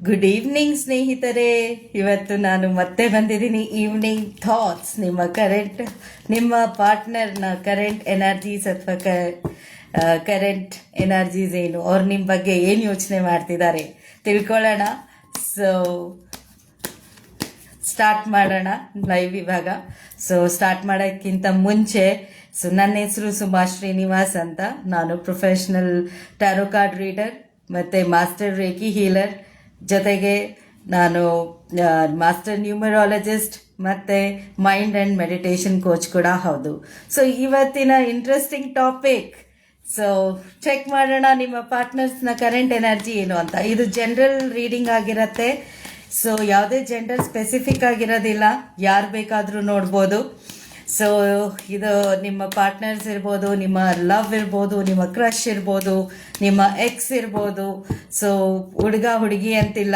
Good evening ಸ್ನೇಹಿತರೆ. ಇವತ್ತು ನಾನು ಮತ್ತೆ ಬಂದಿದ್ದೀನಿ ಈವ್ನಿಂಗ್ ಥಾಟ್ಸ್. ನಿಮ್ಮ ಪಾರ್ಟ್ನರ್ನ ಕರೆಂಟ್ ಎನರ್ಜೀಸ್ ಅಥವಾ ಕರೆಂಟ್ ಎನರ್ಜೀಸ್ ಏನು, ಅವ್ರು ನಿಮ್ಮ ಬಗ್ಗೆ ಏನು ಯೋಚನೆ ಮಾಡ್ತಿದ್ದಾರೆ ತಿಳ್ಕೊಳ್ಳೋಣ. ಸೊ ಸ್ಟಾರ್ಟ್ ಮಾಡೋಣ ಲೈವ್ ಇವಾಗ. ಸೊ ಸ್ಟಾರ್ಟ್ ಮಾಡೋಕ್ಕಿಂತ ಮುಂಚೆ ನನ್ನ ಹೆಸರು ಸುಭಾಷ್ ಶ್ರೀನಿವಾಸ್ ಅಂತ. ನಾನು ಪ್ರೊಫೆಷನಲ್ ಟ್ಯಾರೋ ಕಾರ್ಡ್ ರೀಡರ್ ಮತ್ತು ಮಾಸ್ಟರ್ ರೇಕಿ ಹೀಲರ್, ಜೊತೆಗೆ ನಾನು ಮಾಸ್ಟರ್ ನ್ಯೂಮರಾಲಜಿಸ್ಟ್ ಮತ್ತು ಮೈಂಡ್ ಆ್ಯಂಡ್ ಮೆಡಿಟೇಷನ್ ಕೋಚ್ ಕೂಡ ಹೌದು. ಸೊ ಇವತ್ತಿನ ಇಂಟ್ರೆಸ್ಟಿಂಗ್ ಟಾಪಿಕ್, ಸೊ ಚೆಕ್ ಮಾಡೋಣ ನಿಮ್ಮ ಪಾರ್ಟ್ನರ್ಸ್ನ ಕರೆಂಟ್ ಎನರ್ಜಿ ಏನು ಅಂತ. ಇದು ಜನರಲ್ ರೀಡಿಂಗ್ ಆಗಿರತ್ತೆ. ಸೊ ಯಾವುದೇ ಜೆಂಡರ್ ಸ್ಪೆಸಿಫಿಕ್ ಆಗಿರೋದಿಲ್ಲ, ಯಾರು ಬೇಕಾದರೂ ನೋಡ್ಬೋದು. ಸೊ ಇದು ನಿಮ್ಮ ಪಾರ್ಟ್ನರ್ಸ್ ಇರ್ಬೋದು, ನಿಮ್ಮ ಲವ್ ಇರ್ಬೋದು, ನಿಮ್ಮ ಕ್ರಶ್ ಇರ್ಬೋದು, ನಿಮ್ಮ ಎಕ್ಸ್ ಇರ್ಬೋದು. ಸೊ ಹುಡುಗ ಹುಡುಗಿ ಅಂತಿಲ್ಲ,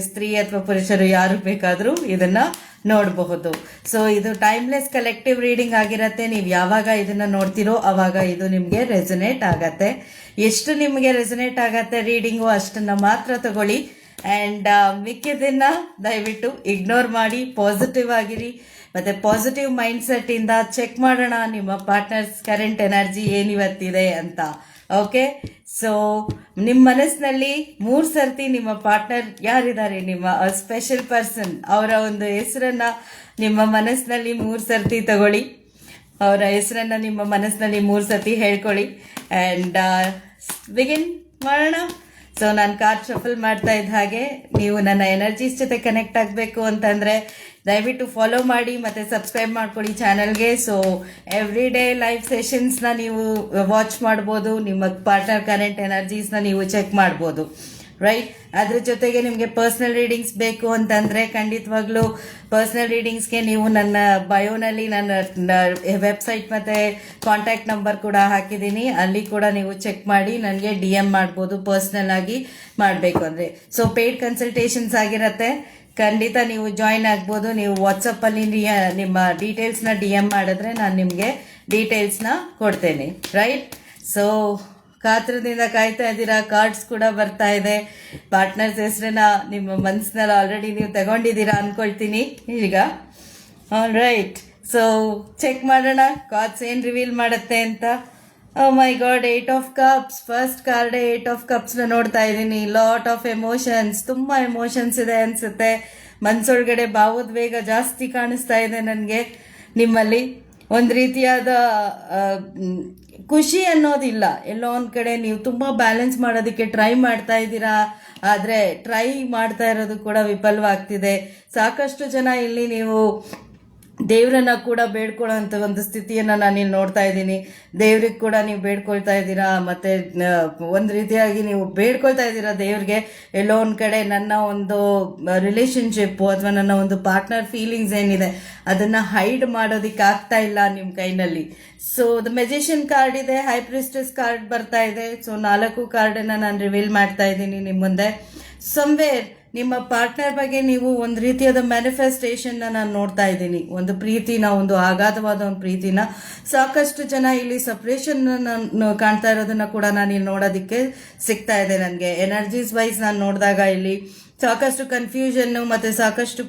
ಸ್ತ್ರೀ ಅಥವಾ ಪುರುಷರು ಯಾರು ಬೇಕಾದರೂ ಇದನ್ನು ನೋಡಬಹುದು. ಸೊ ಇದು ಟೈಮ್ಲೆಸ್ ಕಲೆಕ್ಟಿವ್ ರೀಡಿಂಗ್ ಆಗಿರತ್ತೆ. ನೀವು ಯಾವಾಗ ಇದನ್ನು ನೋಡ್ತಿರೋ ಆವಾಗ ಇದು ನಿಮಗೆ ರೆಸೊನೇಟ್ ಆಗತ್ತೆ. ಎಷ್ಟು ನಿಮಗೆ ರೆಸೊನೇಟ್ ಆಗತ್ತೆ ರೀಡಿಂಗು ಅಷ್ಟನ್ನು ಮಾತ್ರ ತಗೊಳ್ಳಿ. ಆ್ಯಂಡ್ ಮಿಕ್ಕಿದ್ದನ್ನು ದಯವಿಟ್ಟು ಇಗ್ನೋರ್ ಮಾಡಿ ಪಾಸಿಟಿವ್ ಆಗಿರಿ. ಮತ್ತು ಪಾಸಿಟಿವ್ ಮೈಂಡ್ಸೆಟ್ಟಿಂದ ಚೆಕ್ ಮಾಡೋಣ ನಿಮ್ಮ ಪಾರ್ಟ್ನರ್ಸ್ ಕರೆಂಟ್ ಎನರ್ಜಿ ಏನಿವತ್ತಿದೆ ಅಂತ. ಓಕೆ, ಸೊ ನಿಮ್ಮ ಮನಸ್ಸಿನಲ್ಲಿ 3 ಸರ್ತಿ ನಿಮ್ಮ ಪಾರ್ಟ್ನರ್ ಯಾರಿದ್ದಾರೆ, ನಿಮ್ಮ ಸ್ಪೆಷಲ್ ಪರ್ಸನ್, ಅವರ ಒಂದು ಹೆಸರನ್ನು ನಿಮ್ಮ ಮನಸ್ಸಿನಲ್ಲಿ 3 ಸರ್ತಿ ತಗೊಳ್ಳಿ. ಅವರ ಹೆಸರನ್ನು ನಿಮ್ಮ ಮನಸ್ಸಿನಲ್ಲಿ 3 ಸರ್ತಿ ಹೇಳ್ಕೊಳ್ಳಿ. ಆ್ಯಂಡ್ ಬಿಗಿನ್ ಮಾಡೋಣ. ಸೊ ನಾನು ಕಾರ್ಡ್ ಶಫಲ್ ಮಾಡ್ತಾ ಇದ್ದ ಹಾಗೆ ನೀವು ನನ್ನ ಎನರ್ಜೀಸ್ ಜೊತೆ ಕನೆಕ್ಟ್ ಆಗಬೇಕು ಅಂತಂದರೆ ದಯವಿಟ್ಟು ಫಾಲೋ ಮಾಡಿ ಮತ್ತು ಸಬ್ಸ್ಕ್ರೈಬ್ ಮಾಡ್ಕೊಳ್ಳಿ ಚಾನಲ್ಗೆ. ಸೊ ಎವ್ರಿ ಡೇ ಲೈವ್ ಸೆಷನ್ಸ್ನ ನೀವು ವಾಚ್ ಮಾಡ್ಬೋದು, ನಿಮ್ಮ ಪಾರ್ಟ್ನರ್ ಕರೆಂಟ್ ಎನರ್ಜೀಸ್ನ ನೀವು ಚೆಕ್ ಮಾಡ್ಬೋದು, ರೈಟ್. ಅದ್ರ ಜೊತೆಗೆ ನಿಮಗೆ ಪರ್ಸ್ನಲ್ ರೀಡಿಂಗ್ಸ್ ಬೇಕು ಅಂತಂದರೆ ಖಂಡಿತವಾಗ್ಲೂ ಪರ್ಸ್ನಲ್ ರೀಡಿಂಗ್ಸ್ಗೆ ನೀವು ನನ್ನ ಬಯೋನಲ್ಲಿ ನನ್ನ ವೆಬ್ಸೈಟ್ ಮತ್ತು ಕಾಂಟ್ಯಾಕ್ಟ್ ನಂಬರ್ ಕೂಡ ಹಾಕಿದ್ದೀನಿ. ಅಲ್ಲಿ ಕೂಡ ನೀವು ಚೆಕ್ ಮಾಡಿ ನನಗೆ DM ಮಾಡ್ಬೋದು ಪರ್ಸ್ನಲ್ ಆಗಿ ಮಾಡಬೇಕು ಅಂದರೆ. ಸೊ ಪೇಯ್ಡ್ ಕನ್ಸಲ್ಟೇಷನ್ಸ್ ಆಗಿರತ್ತೆ, ಖಂಡಿತ ನೀವು ಜಾಯಿನ್ ಆಗ್ಬೋದು. ನೀವು ವಾಟ್ಸಪ್ಪಲ್ಲಿ ನಿಮ್ಮ ಡೀಟೇಲ್ಸ್ನ DM ಮಾಡಿದ್ರೆ ನಾನು ನಿಮಗೆ ಡೀಟೇಲ್ಸ್ನ ಕೊಡ್ತೇನೆ, ರೈಟ್. ಸೊ ಕಾತ್ರದಿಂದ ಕಾಯ್ತಾ ಇದ್ದೀರಾ, ಕಾರ್ಡ್ಸ್ ಕೂಡ ಬರ್ತಾ ಇದೆ. ಪಾರ್ಟ್ನರ್ಸ್ ಹೆಸರನ್ನ ನಿಮ್ಮ ಮನಸ್ಸಿನಲ್ಲಿ ಆಲ್ರೆಡಿ ನೀವು ತಗೊಂಡಿದ್ದೀರಾ ಅಂದ್ಕೊಳ್ತೀನಿ ಈಗ. ರೈಟ್, ಸೊ ಚೆಕ್ ಮಾಡೋಣ ಕಾರ್ಡ್ಸ್ ಏನು ರಿವೀಲ್ ಮಾಡುತ್ತೆ ಅಂತ. Oh my god, 8 of cups. First card 8 of ಕಪ್ಸ್ನ ನೋಡ್ತಾ ಇದ್ದೀನಿ. ಲಾಟ್ ಆಫ್ ಎಮೋಷನ್ಸ್, ತುಂಬ ಎಮೋಷನ್ಸ್ ಇದೆ ಅನಿಸುತ್ತೆ. ಮನಸ್ಸೊಳಗಡೆ ಭಾವದ ವೇಗ ಜಾಸ್ತಿ ಕಾಣಿಸ್ತಾ ಇದೆ ನನಗೆ ನಿಮ್ಮಲ್ಲಿ. ಒಂದು ರೀತಿಯಾದ ಖುಷಿ ಅನ್ನೋದಿಲ್ಲ. ಎಲ್ಲೋ ಒಂದು ಕಡೆ ನೀವು ತುಂಬ ಬ್ಯಾಲೆನ್ಸ್ ಮಾಡೋದಕ್ಕೆ ಟ್ರೈ ಮಾಡ್ತಾ ಇದ್ದೀರಾ, ಆದರೆ ಟ್ರೈ ಮಾಡ್ತಾ ಇರೋದು ಕೂಡ ವಿಫಲವಾಗ್ತಿದೆ. ಸಾಕಷ್ಟು ಜನ ಇಲ್ಲಿ ನೀವು ದೇವರನ್ನ ಕೂಡ ಬೇಡ್ಕೊಳ್ಳೋ ಅಂಥ ಒಂದು ಸ್ಥಿತಿಯನ್ನು ನಾನಿಲ್ಲಿ ನೋಡ್ತಾ ಇದ್ದೀನಿ. ದೇವ್ರಿಗೆ ಕೂಡ ನೀವು ಬೇಡ್ಕೊಳ್ತಾ ಇದ್ದೀರಾ, ಮತ್ತು ಒಂದು ರೀತಿಯಾಗಿ ನೀವು ಬೇಡ್ಕೊಳ್ತಾ ಇದ್ದೀರಾ ದೇವ್ರಿಗೆ. ಎಲ್ಲೋ ಒಂದು ಕಡೆ ನನ್ನ ಒಂದು ರಿಲೇಷನ್ಶಿಪ್ಪು ಅಥವಾ ನನ್ನ ಒಂದು ಪಾರ್ಟ್ನರ್ ಫೀಲಿಂಗ್ಸ್ ಏನಿದೆ ಅದನ್ನು ಹೈಡ್ ಮಾಡೋದಕ್ಕೆ ಆಗ್ತಾ ಇಲ್ಲ ನಿಮ್ಮ ಕೈನಲ್ಲಿ. ಸೊ ದ ಮೆಜಿಷಿಯನ್ ಕಾರ್ಡ್ ಇದೆ, ಹೈ ಪ್ರಿಸ್ಟಸ್ ಕಾರ್ಡ್ ಬರ್ತಾ ಇದೆ. ಸೊ 4 ಕಾರ್ಡನ್ನು ನಾನು ರಿವೀಲ್ ಮಾಡ್ತಾ ಇದ್ದೀನಿ ನಿಮ್ಮ ಮುಂದೆ. ಸಮ್ವೇರ್ ನಿಮ್ಮ ಪಾರ್ಟ್ನರ್ ಬಗ್ಗೆ ನೀವು ಒಂದು ರೀತಿಯಾದ ಮ್ಯಾನಿಫೆಸ್ಟೇಷನ್ನ ನಾನು ನೋಡ್ತಾ ಇದ್ದೀನಿ. ಒಂದು ಪ್ರೀತಿನ, ಒಂದು ಅಗಾಧವಾದ ಒಂದು ಪ್ರೀತಿನ. ಸಾಕಷ್ಟು ಜನ ಇಲ್ಲಿ ಸಪ್ರೇಷನ್ ಕಾಣ್ತಾ ಇರೋದನ್ನ ಕೂಡ ನಾನು ಇಲ್ಲಿ ನೋಡೋದಕ್ಕೆ ಸಿಗ್ತಾ ಇದೆ ನನಗೆ. ಎನರ್ಜೀಸ್ ವೈಸ್ ನಾನು ನೋಡಿದಾಗ ಇಲ್ಲಿ ಸಾಕಷ್ಟು ಕನ್ಫ್ಯೂಷನ್ನು ಮತ್ತು ಸಾಕಷ್ಟು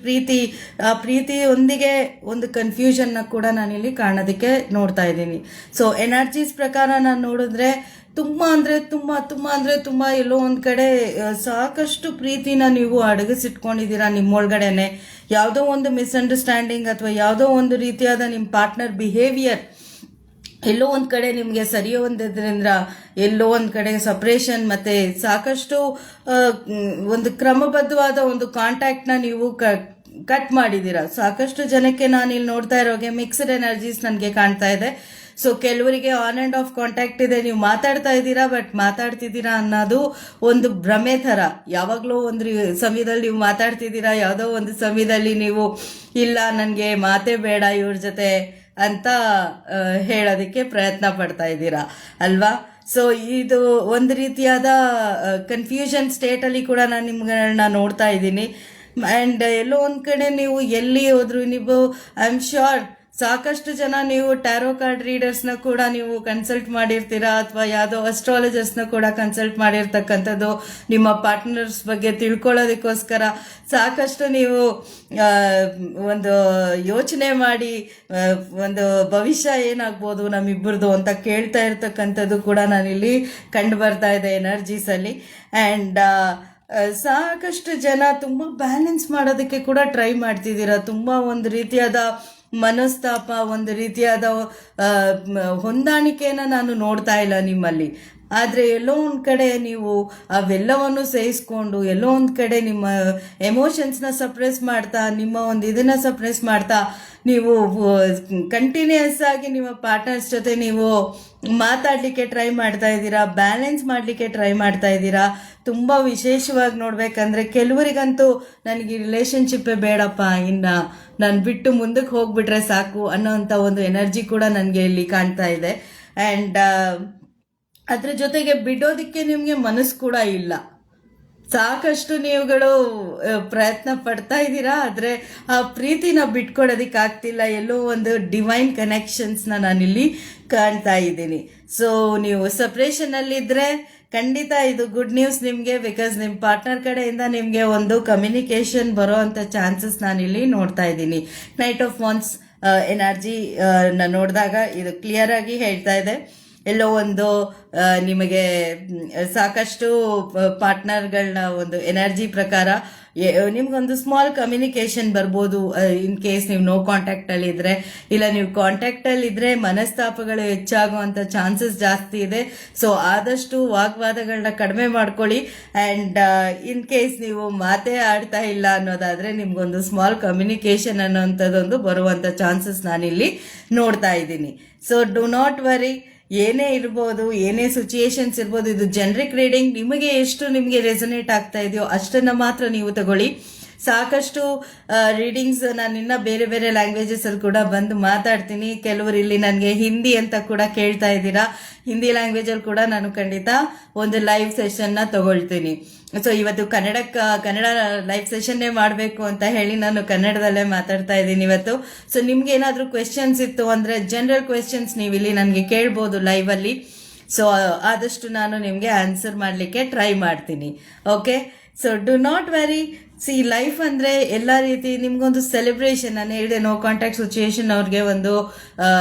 ಪ್ರೀತಿಯೊಂದಿಗೆ ಒಂದು ಕನ್ಫ್ಯೂಷನ್ನ ಕೂಡ ನಾನಿಲ್ಲಿ ಕಾಣೋದಕ್ಕೆ ನೋಡ್ತಾ ಇದ್ದೀನಿ. ಸೊ ಎನರ್ಜೀಸ್ ಪ್ರಕಾರ ನಾನು ನೋಡಿದ್ರೆ ತುಂಬ ಎಲ್ಲೋ ಒಂದು ಕಡೆ ಸಾಕಷ್ಟು ಪ್ರೀತಿನ ನೀವು ಅಡಗಿಸಿಟ್ಕೊಂಡಿದ್ದೀರಾ ನಿಮ್ಮೊಳಗಡೆನೆ. ಯಾವುದೋ ಒಂದು ಮಿಸ್ಅಂಡರ್ಸ್ಟ್ಯಾಂಡಿಂಗ್ ಅಥವಾ ಯಾವುದೋ ಒಂದು ರೀತಿಯಾದ ನಿಮ್ಮ ಪಾರ್ಟ್ನರ್ ಬಿಹೇವಿಯರ್ ಎಲ್ಲೋ ಒಂದು ಕಡೆ ನಿಮಗೆ ಸರಿಯೋ ಒಂದಿದ್ರಿಂದ ಎಲ್ಲೋ ಒಂದು ಕಡೆ ಸಪ್ರೇಷನ್ ಮತ್ತು ಸಾಕಷ್ಟು ಒಂದು ಕ್ರಮಬದ್ಧವಾದ ಒಂದು ಕಾಂಟ್ಯಾಕ್ಟ್ನ ನೀವು ಕಟ್ ಮಾಡಿದ್ದೀರಾ. ಸಾಕಷ್ಟು ಜನಕ್ಕೆ ನಾನು ಇಲ್ಲಿ ನೋಡ್ತಾ ಇರೋಗೆ ಮಿಕ್ಸ್ಡ್ ಎನರ್ಜೀಸ್ ನನಗೆ ಕಾಣ್ತಾ ಇದೆ. ಸೊ ಕೆಲವರಿಗೆ ಆನ್ ಆ್ಯಂಡ್ ಆಫ್ ಕಾಂಟ್ಯಾಕ್ಟ್ ಇದೆ, ನೀವು ಮಾತಾಡ್ತಾ ಇದ್ದೀರಾ ಬಟ್ ಮಾತಾಡ್ತಿದ್ದೀರಾ ಅನ್ನೋದು ಒಂದು ಭ್ರಮೆ ಥರ. ಯಾವಾಗಲೂ ಒಂದು ಸಮಯದಲ್ಲಿ ನೀವು ಮಾತಾಡ್ತಿದ್ದೀರಾ, ಯಾವುದೋ ಒಂದು ಸಮಯದಲ್ಲಿ ನೀವು ಇಲ್ಲ ನನಗೆ ಮಾತೇ ಬೇಡ ಇವ್ರ ಜೊತೆ ಅಂತ ಹೇಳೋದಕ್ಕೆ ಪ್ರಯತ್ನ ಪಡ್ತಾ ಇದ್ದೀರಾ ಅಲ್ವಾ. ಸೊ ಇದು ಒಂದು ರೀತಿಯಾದ ಕನ್ಫ್ಯೂಷನ್ ಸ್ಟೇಟಲ್ಲಿ ಕೂಡ ನಾನು ನಿಮ್ಗಳನ್ನ ನೋಡ್ತಾ ಇದ್ದೀನಿ. ಆ್ಯಂಡ್ ಎಲ್ಲೋ ಒಂದು ಕಡೆ ನೀವು ಎಲ್ಲಿ ಹೋದ್ರು ನೀವು ಐ ಆಮ್ ಶ್ಯೂರ್ ಸಾಕಷ್ಟು ಜನ ನೀವು ಟ್ಯಾರೋ ಕಾರ್ಡ್ ರೀಡರ್ಸ್ನ ಕೂಡ ನೀವು ಕನ್ಸಲ್ಟ್ ಮಾಡಿರ್ತೀರಾ, ಅಥವಾ ಯಾವುದೋ ಅಸ್ಟ್ರಾಲಜರ್ಸ್ನ ಕೂಡ ಕನ್ಸಲ್ಟ್ ಮಾಡಿರ್ತಕ್ಕಂಥದ್ದು ನಿಮ್ಮ ಪಾರ್ಟ್ನರ್ಸ್ ಬಗ್ಗೆ ತಿಳ್ಕೊಳ್ಳೋದಕ್ಕೋಸ್ಕರ ಸಾಕಷ್ಟು ನೀವು ಒಂದು ಯೋಚನೆ ಮಾಡಿ ಒಂದು ಭವಿಷ್ಯ ಏನಾಗ್ಬೋದು ನಮ್ಮಿಬ್ಬರದು ಅಂತ ಕೇಳ್ತಾ ಇರ್ತಕ್ಕಂಥದ್ದು ಕೂಡ ನಾನಿಲ್ಲಿ ಕಂಡು ಬರ್ತಾ ಇದೆ ಎನರ್ಜೀಸಲ್ಲಿ. ಆ್ಯಂಡ್ ಸಾಕಷ್ಟು ಜನ ತುಂಬ ಬ್ಯಾಲೆನ್ಸ್ ಮಾಡೋದಕ್ಕೆ ಕೂಡ ಟ್ರೈ ಮಾಡ್ತಿದ್ದೀರಾ. ತುಂಬ ಒಂದು ರೀತಿಯಾದ ಮನಸ್ತಾಪ, ಒಂದು ರೀತಿಯಾದ ಹೊಂದಾಣಿಕೆಯನ್ನು ನಾನು ನೋಡ್ತಾ ಇಲ್ಲ ನಿಮ್ಮಲ್ಲಿ. ಆದರೆ ಎಲ್ಲೋ ಒಂದು ಕಡೆ ನೀವು ಅವೆಲ್ಲವನ್ನು ಸಹಿಸ್ಕೊಂಡು ಎಲ್ಲೋ ಒಂದು ಕಡೆ ನಿಮ್ಮ ಎಮೋಷನ್ಸ್ನ ಸಪ್ರೆಸ್ ಮಾಡ್ತಾ, ನಿಮ್ಮ ಒಂದು ಇದನ್ನು ಸಪ್ರೆಸ್ ಮಾಡ್ತಾ ನೀವು ಕಂಟಿನ್ಯೂಸ್ ಆಗಿ ನಿಮ್ಮ ಪಾರ್ಟ್ನರ್ಸ್ ಜೊತೆ ನೀವು ಮಾತಾಡಲಿಕ್ಕೆ ಟ್ರೈ ಮಾಡ್ತಾ ಇದ್ದೀರಾ, ಬ್ಯಾಲೆನ್ಸ್ ಮಾಡಲಿಕ್ಕೆ ಟ್ರೈ ಮಾಡ್ತಾ ಇದ್ದೀರಾ. ತುಂಬ ವಿಶೇಷವಾಗಿ ನೋಡ್ಬೇಕಂದ್ರೆ ಕೆಲವರಿಗಂತೂ ನನಗೆ ರಿಲೇಷನ್ಶಿಪ್ಪೇ ಬೇಡಪ್ಪ, ಇನ್ನು ನಾನು ಬಿಟ್ಟು ಮುಂದಕ್ಕೆ ಹೋಗ್ಬಿಟ್ರೆ ಸಾಕು ಅನ್ನೋಂಥ ಒಂದು ಎನರ್ಜಿ ಕೂಡ ನನಗೆ ಇಲ್ಲಿ ಕಾಣ್ತಾ ಇದೆ. ಆ್ಯಂಡ್ ಅದ್ರ ಜೊತೆಗೆ ಬಿಡೋದಕ್ಕೆ ನಿಮಗೆ ಮನಸ್ಸು ಕೂಡ ಇಲ್ಲ. ಸಾಕಷ್ಟು ನೀವುಗಳು ಪ್ರಯತ್ನ ಪಡ್ತಾ ಇದ್ದೀರಾ, ಆದರೆ ಆ ಪ್ರೀತಿನ ಬಿಟ್ಕೊಡೋದಕ್ಕೆ ಆಗ್ತಿಲ್ಲ. ಎಲ್ಲೋ ಒಂದು ಡಿವೈನ್ ಕನೆಕ್ಷನ್ಸ್ನ ನಾನಿಲ್ಲಿ ಕಾಣ್ತಾ ಇದ್ದೀನಿ. ಸೊ ನೀವು ಸಪ್ರೇಷನಲ್ಲಿದ್ದರೆ ಖಂಡಿತ ಇದು ಗುಡ್ ನ್ಯೂಸ್ ನಿಮಗೆ, ಬಿಕಾಸ್ ನಿಮ್ಮ ಪಾರ್ಟ್ನರ್ ಕಡೆಯಿಂದ ನಿಮಗೆ ಒಂದು ಕಮ್ಯುನಿಕೇಷನ್ ಬರೋ ಅಂಥ ಚಾನ್ಸಸ್ ನಾನಿಲ್ಲಿ ನೋಡ್ತಾ ಇದ್ದೀನಿ. ನೈಟ್ ಆಫ್ ವಾನ್ಸ್ ಎನರ್ಜಿ ನೋಡಿದಾಗ ಇದು ಕ್ಲಿಯರ್ ಆಗಿ ಹೇಳ್ತಾ ಇದೆ. ಎಲ್ಲೋ ಒಂದು ನಿಮಗೆ ಸಾಕಷ್ಟು ಪಾರ್ಟ್ನರ್ಗಳನ್ನ ಒಂದು ಎನರ್ಜಿ ಪ್ರಕಾರ ನಿಮ್ಗೊಂದು ಸ್ಮಾಲ್ ಕಮ್ಯುನಿಕೇಷನ್ ಬರ್ಬೋದು. ಇನ್ ಕೇಸ್ ನೀವು ನೋ ಕಾಂಟ್ಯಾಕ್ಟಲ್ಲಿ ಇದ್ರೆ, ಇಲ್ಲ ನೀವು ಕಾಂಟ್ಯಾಕ್ಟಲ್ಲಿ ಇದ್ರೆ ಮನಸ್ತಾಪಗಳು ಹೆಚ್ಚಾಗುವಂಥ ಚಾನ್ಸಸ್ ಜಾಸ್ತಿ ಇದೆ. ಸೊ ಆದಷ್ಟು ವಾಗ್ವಾದಗಳನ್ನ ಕಡಿಮೆ ಮಾಡ್ಕೊಳ್ಳಿ. ಆ್ಯಂಡ್ ಇನ್ ಕೇಸ್ ನೀವು ಮಾತೇ ಆಡ್ತಾ ಇಲ್ಲ ಅನ್ನೋದಾದರೆ ನಿಮ್ಗೊಂದು ಸ್ಮಾಲ್ ಕಮ್ಯುನಿಕೇಷನ್ ಅನ್ನೋಂಥದ್ದೊಂದು ಬರುವಂಥ ಚಾನ್ಸಸ್ ನಾನಿಲ್ಲಿ ನೋಡ್ತಾ ಇದ್ದೀನಿ. ಸೊ ಡು ನಾಟ್ ವರಿ, ಏನೇ ಇರ್ಬೋದು, ಏನೇ ಸಿಚುಯೇಷನ್ಸ್ ಇರ್ಬೋದು, ಇದು ಜನರಿಕ್ ರೀಡಿಂಗ್. ನಿಮಗೆ ಎಷ್ಟು ನಿಮಗೆ ರೆಸೊನೇಟ್ ಆಗ್ತಾ ಇದೆಯೋ ಅಷ್ಟನ್ನು ಮಾತ್ರ ನೀವು ತಗೊಳ್ಳಿ. ಸಾಕಷ್ಟು ರೀಡಿಂಗ್ಸ್ ನಾನು ಇನ್ನೂ ಬೇರೆ ಬೇರೆ ಲ್ಯಾಂಗ್ವೇಜಸಲ್ಲಿ ಕೂಡ ಬಂದು ಮಾತಾಡ್ತೀನಿ. ಕೆಲವರು ಇಲ್ಲಿ ನನಗೆ ಹಿಂದಿ ಅಂತ ಕೂಡ ಕೇಳ್ತಾ ಇದ್ದೀರಾ. ಹಿಂದಿ ಲ್ಯಾಂಗ್ವೇಜಲ್ಲಿ ಕೂಡ ನಾನು ಖಂಡಿತ ಒಂದು ಲೈವ್ ಸೆಷನ್ನ ತಗೊಳ್ತೀನಿ. ಸೊ ಇವತ್ತು ಕನ್ನಡ ಲೈವ್ ಸೆಷನ್ನೇ ಮಾಡಬೇಕು ಅಂತ ಹೇಳಿ ನಾನು ಕನ್ನಡದಲ್ಲೇ ಮಾತಾಡ್ತಾ ಇದ್ದೀನಿ ಇವತ್ತು. ಸೊ ನಿಮ್ಗೆ ಏನಾದರೂ ಕ್ವೆಶನ್ಸ್ ಇತ್ತು ಅಂದರೆ ಜನರಲ್ ಕ್ವೆಶನ್ಸ್ ನೀವು ಇಲ್ಲಿ ನನಗೆ ಕೇಳ್ಬೋದು ಲೈವಲ್ಲಿ. ಸೊ ಆದಷ್ಟು ನಾನು ನಿಮಗೆ ಆನ್ಸರ್ ಮಾಡಲಿಕ್ಕೆ ಟ್ರೈ ಮಾಡ್ತೀನಿ. Okay, so do not very. C, life ಅಂದರೆ ಎಲ್ಲ ರೀತಿ ನಿಮ್ಗೊಂದು ಸೆಲೆಬ್ರೇಷನ್. ನಾನು ಹೇಳಿದೆ ನೋ ಕಾಂಟ್ಯಾಕ್ಟ್ ಸಿಚುಯೇಷನ್ ಅವ್ರಿಗೆ ಒಂದು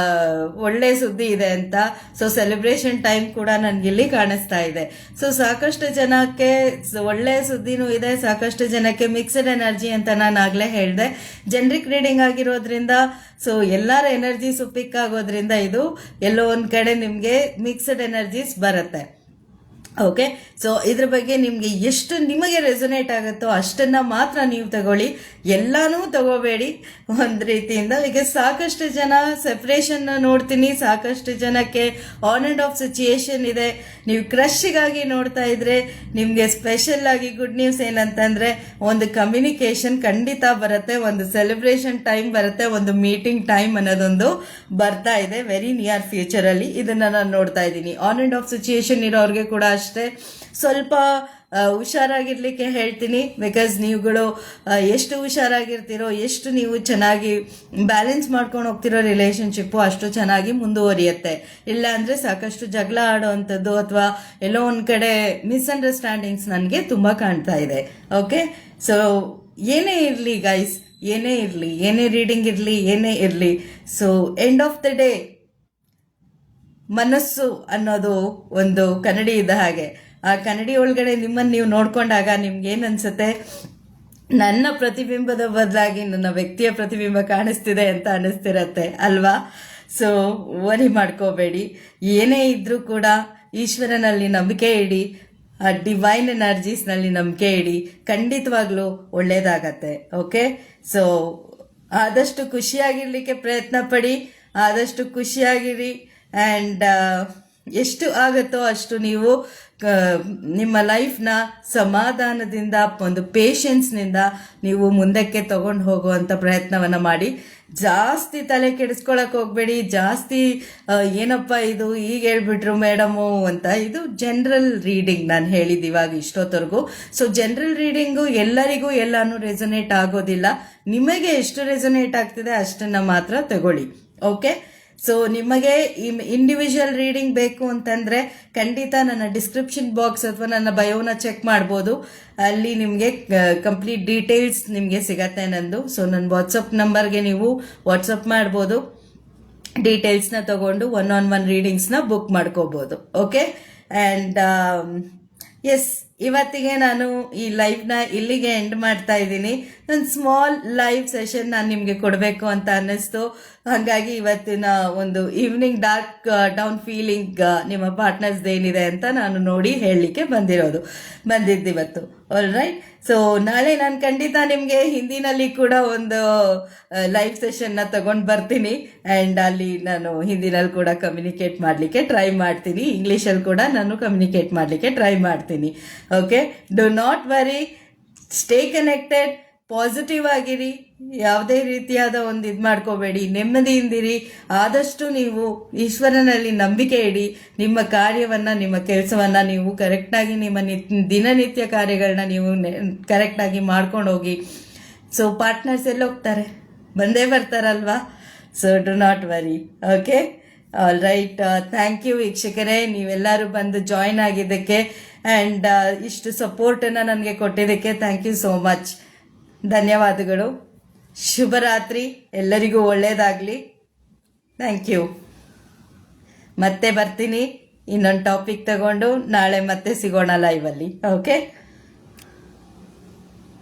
ಒಳ್ಳೆ ಸುದ್ದಿ ಇದೆ ಅಂತ. ಸೊ ಸೆಲೆಬ್ರೇಷನ್ ಟೈಮ್ ಕೂಡ ನನಗಿಲ್ಲಿ ಕಾಣಿಸ್ತಾ ಇದೆ. ಸೊ ಸಾಕಷ್ಟು ಜನಕ್ಕೆ ಒಳ್ಳೆ ಸುದ್ದಿನೂ ಇದೆ, ಸಾಕಷ್ಟು ಜನಕ್ಕೆ ಮಿಕ್ಸ್ಡ್ ಎನರ್ಜಿ ಅಂತ ನಾನು ಆಗಲೇ ಹೇಳಿದೆ. ಜನರಿಕ್ ರೀಡಿಂಗ್ ಆಗಿರೋದ್ರಿಂದ ಸೊ ಎಲ್ಲರ ಎನರ್ಜೀಸು ಪಿಕ್ ಆಗೋದ್ರಿಂದ ಇದು ಎಲ್ಲೋ ಒಂದು ಕಡೆ ನಿಮಗೆ ಮಿಕ್ಸ್ಡ್ ಎನರ್ಜೀಸ್ ಬರುತ್ತೆ. ಓಕೆ, ಸೊ ಇದ್ರ ಬಗ್ಗೆ ನಿಮಗೆ ಎಷ್ಟು ನಿಮಗೆ ರೆಸೊನೇಟ್ ಆಗುತ್ತೋ ಅಷ್ಟನ್ನು ಮಾತ್ರ ನೀವು ತಗೊಳ್ಳಿ, ಎಲ್ಲನೂ ತಗೋಬೇಡಿ ಒಂದು ರೀತಿಯಿಂದ. ಈಗ ಸಾಕಷ್ಟು ಜನ ಸೆಪ್ರೇಷನ್ ನೋಡ್ತೀನಿ, ಸಾಕಷ್ಟು ಜನಕ್ಕೆ ಆನ್ ಆ್ಯಂಡ್ ಆಫ್ ಸಿಚುಯೇಷನ್ ಇದೆ. ನೀವು ಕ್ರಶ್ಗಾಗಿ ನೋಡ್ತಾ ಇದ್ರೆ ನಿಮಗೆ ಸ್ಪೆಷಲ್ ಆಗಿ ಗುಡ್ ನ್ಯೂಸ್ ಏನಂತಂದರೆ ಒಂದು ಕಮ್ಯುನಿಕೇಷನ್ ಖಂಡಿತ ಬರುತ್ತೆ, ಒಂದು ಸೆಲೆಬ್ರೇಷನ್ ಟೈಮ್ ಬರುತ್ತೆ, ಒಂದು ಮೀಟಿಂಗ್ ಟೈಮ್ ಅನ್ನೋದೊಂದು ಬರ್ತಾ ಇದೆ ವೆರಿ ನಿಯರ್ ಫ್ಯೂಚರಲ್ಲಿ. ಇದನ್ನು ನಾನು ನೋಡ್ತಾ ಇದ್ದೀನಿ. ಆನ್ ಆ್ಯಂಡ್ ಆಫ್ ಸಿಚುಯೇಷನ್ ಇರೋರಿಗೆ ಕೂಡ ಅಷ್ಟೇ ಸ್ವಲ್ಪ ಹುಷಾರಾಗಿರ್ಲಿಕ್ಕೆ ಹೇಳ್ತೀನಿ. ಬಿಕಾಸ್ ನೀವುಗಳು ಎಷ್ಟು ಹುಷಾರಾಗಿರ್ತೀರೋ, ಎಷ್ಟು ನೀವು ಚೆನ್ನಾಗಿ ಬ್ಯಾಲೆನ್ಸ್ ಮಾಡ್ಕೊಂಡು ಹೋಗ್ತಿರೋ ರಿಲೇಷನ್ಶಿಪ್ಪು ಅಷ್ಟು ಚೆನ್ನಾಗಿ ಮುಂದುವರಿಯುತ್ತೆ. ಇಲ್ಲ ಅಂದರೆ ಸಾಕಷ್ಟು ಜಗಳ ಆಡೋವಂಥದ್ದು ಅಥವಾ ಎಲ್ಲೋ ಒಂದು ಕಡೆ ಮಿಸ್ಅಂಡರ್ಸ್ಟ್ಯಾಂಡಿಂಗ್ಸ್ ನನಗೆ ತುಂಬ ಕಾಣ್ತಾ ಇದೆ. ಓಕೆ, ಸೊ ಏನೇ ಇರಲಿ ಗೈಸ್, ಏನೇ ಇರಲಿ, ಏನೇ ರೀಡಿಂಗ್ ಇರಲಿ, ಏನೇ ಇರಲಿ, so end of the day ಮನಸ್ಸು ಅನ್ನೋದು ಒಂದು ಕನ್ನಡಿ ಇದ್ದ ಹಾಗೆ. ಆ ಕನ್ನಡಿ ಒಳಗಡೆ ನಿಮ್ಮನ್ನು ನೀವು ನೋಡ್ಕೊಂಡಾಗ ನಿಮ್ಗೇನು ಅನ್ಸುತ್ತೆ? ನನ್ನ ಪ್ರತಿಬಿಂಬದ ಬದಲಾಗಿ ನನ್ನ ವ್ಯಕ್ತಿಯ ಪ್ರತಿಬಿಂಬ ಕಾಣಿಸ್ತಿದೆ ಅಂತ ಅನ್ನಿಸ್ತಿರತ್ತೆ ಅಲ್ವಾ? ಸೊ ವರಿ ಮಾಡ್ಕೋಬೇಡಿ. ಏನೇ ಇದ್ರೂ ಕೂಡ ಈಶ್ವರನಲ್ಲಿ ನಂಬಿಕೆ ಇಡಿ, ಆ ಡಿವೈನ್ ಎನರ್ಜೀಸ್ನಲ್ಲಿ ನಂಬಿಕೆ ಇಡಿ, ಖಂಡಿತವಾಗ್ಲೂ ಒಳ್ಳೇದಾಗತ್ತೆ. ಓಕೆ, ಸೊ ಆದಷ್ಟು ಖುಷಿಯಾಗಿರ್ಲಿಕ್ಕೆ ಪ್ರಯತ್ನ ಪಡಿ, ಆದಷ್ಟು ಖುಷಿಯಾಗಿರಿ. ಆ್ಯಂಡ್ ಎಷ್ಟು ಆಗುತ್ತೋ ಅಷ್ಟು ನೀವು ನಿಮ್ಮ ಲೈಫ್ನ ಸಮಾಧಾನದಿಂದ, ಒಂದು ಪೇಷನ್ಸ್ನಿಂದ ನೀವು ಮುಂದಕ್ಕೆ ತಗೊಂಡು ಹೋಗುವಂಥ ಪ್ರಯತ್ನವನ್ನು ಮಾಡಿ. ಜಾಸ್ತಿ ತಲೆ ಕೆಡಿಸ್ಕೊಳಕ್ಕೆ ಹೋಗಬೇಡಿ. ಜಾಸ್ತಿ ಏನಪ್ಪ ಇದು ಈಗ ಹೇಳ್ಬಿಟ್ರು ಮೇಡಮು ಅಂತ. ಇದು ಜನರಲ್ ರೀಡಿಂಗ್ ನಾನು ಹೇಳಿದ್ದು ಇವಾಗ ಇಷ್ಟೊತ್ತವರೆಗೂ. ಸೊ ಜನರಲ್ ರೀಡಿಂಗು ಎಲ್ಲರಿಗೂ ಎಲ್ಲಾನು ರೆಸೊನೇಟ್ ಆಗೋದಿಲ್ಲ. ನಿಮಗೆ ಎಷ್ಟು ರೆಸೊನೇಟ್ ಆಗ್ತಿದೆ ಅಷ್ಟನ್ನು ಮಾತ್ರ ತಗೊಳ್ಳಿ. ಓಕೆ. ಸೊ ನಿಮಗೆ ಇಂಡಿವಿಜುವಲ್ ರೀಡಿಂಗ್ ಬೇಕು ಅಂತಂದ್ರೆ ಖಂಡಿತ ನನ್ನ ಡಿಸ್ಕ್ರಿಪ್ಷನ್ ಬಾಕ್ಸ್ ಅಥವಾ ನನ್ನ ಬಯೋನ ಚೆಕ್ ಮಾಡ್ಬೋದು. ಅಲ್ಲಿ ನಿಮಗೆ ಕಂಪ್ಲೀಟ್ ಡೀಟೇಲ್ಸ್ ನಿಮಗೆ ಸಿಗತ್ತೆ ನಂದು. ಸೊ ನನ್ನ ವಾಟ್ಸಪ್ ನಂಬರ್ಗೆ ನೀವು ವಾಟ್ಸಪ್ ಮಾಡ್ಬೋದು. ಡೀಟೇಲ್ಸ್ನ ತಗೊಂಡು 1-on-1 ರೀಡಿಂಗ್ಸ್ನ ಬುಕ್ ಮಾಡ್ಕೋಬಹುದು. ಓಕೆ. ಆ್ಯಂಡ್ ಎಸ್, ಇವತ್ತಿಗೆ ನಾನು ಈ ಲೈವ್ನ ಇಲ್ಲಿಗೆ ಎಂಡ್ ಮಾಡ್ತಾ ಇದ್ದೀನಿ. ಒಂದು ಸ್ಮಾಲ್ ಲೈವ್ ಸೆಷನ್ ನಾನು ನಿಮಗೆ ಕೊಡಬೇಕು ಅಂತ ಅನ್ನಿಸ್ತು. ಹಾಗಾಗಿ ಇವತ್ತಿನ ಒಂದು ಈವ್ನಿಂಗ್ ಡಾರ್ಕ್ ಡೌನ್ ಫೀಲಿಂಗ್ ನಿಮ್ಮ ಪಾರ್ಟ್ನರ್ಸ್ ಏನಿದೆ ಅಂತ ನಾನು ನೋಡಿ ಹೇಳಲಿಕ್ಕೆ ಬಂದಿದ್ದಿವತ್ತು. All right. ಸೊ ನಾಳೆ ನಾನು ಖಂಡಿತ ನಿಮಗೆ ಹಿಂದಿನಲ್ಲಿ ಕೂಡ ಒಂದು ಲೈವ್ ಸೆಷನ್ನ ತಗೊಂಡು ಬರ್ತೀನಿ. ಆ್ಯಂಡ್ ಅಲ್ಲಿ ನಾನು ಹಿಂದಿನಲ್ಲಿ ಕೂಡ ಕಮ್ಯುನಿಕೇಟ್ ಮಾಡಲಿಕ್ಕೆ ಟ್ರೈ ಮಾಡ್ತೀನಿ. ಇಂಗ್ಲೀಷಲ್ಲಿ ಕೂಡ ನಾನು ಕಮ್ಯುನಿಕೇಟ್ ಮಾಡಲಿಕ್ಕೆ ಟ್ರೈ ಮಾಡ್ತೀನಿ. Okay. Do not worry, stay connected, positive ಆಗಿರಿ, ಯಾವುದೇ ರೀತಿಯಾದ ಒಂದು ಇದು ಮಾಡ್ಕೋಬೇಡಿ, ನೆಮ್ಮದಿಯಿಂದಿರಿ. ಆದಷ್ಟು ನೀವು ಈಶ್ವರನಲ್ಲಿ ನಂಬಿಕೆ ಇಡಿ. ನಿಮ್ಮ ಕಾರ್ಯವನ್ನು, ನಿಮ್ಮ ಕೆಲಸವನ್ನು ನೀವು ಕರೆಕ್ಟಾಗಿ, ನಿಮ್ಮ ದಿನನಿತ್ಯ ಕಾರ್ಯಗಳನ್ನ ನೀವು ಕರೆಕ್ಟಾಗಿ ಮಾಡ್ಕೊಂಡು ಹೋಗಿ. ಸೊ ಪಾರ್ಟ್ನರ್ಸ್ ಎಲ್ಲ ಹೋಗ್ತಾರೆ, ಬಂದೇ ಬರ್ತಾರಲ್ವಾ. So do not worry. Okay. All right. Thank you ವೀಕ್ಷಕರೇ, ನೀವೆಲ್ಲರೂ ಬಂದು ಜಾಯಿನ್ ಆಗಿದ್ದಕ್ಕೆ ಆ್ಯಂಡ್ ಇಷ್ಟು ಸಪೋರ್ಟನ್ನು ನನಗೆ ಕೊಟ್ಟಿದ್ದಕ್ಕೆ ಥ್ಯಾಂಕ್ ಯು ಸೋ ಮಚ್. ಧನ್ಯವಾದಗಳು. ಶುಭರಾತ್ರಿ. ಎಲ್ಲರಿಗೂ ಒಳ್ಳೆಯದಾಗಲಿ. Thank you. ಮತ್ತೆ ಬರ್ತೀನಿ ಇನ್ನೊಂದು ಟಾಪಿಕ್ ತಗೊಂಡು. ನಾಳೆ ಮತ್ತೆ ಸಿಗೋಣ ಲೈವಲ್ಲಿ. ಓಕೆ.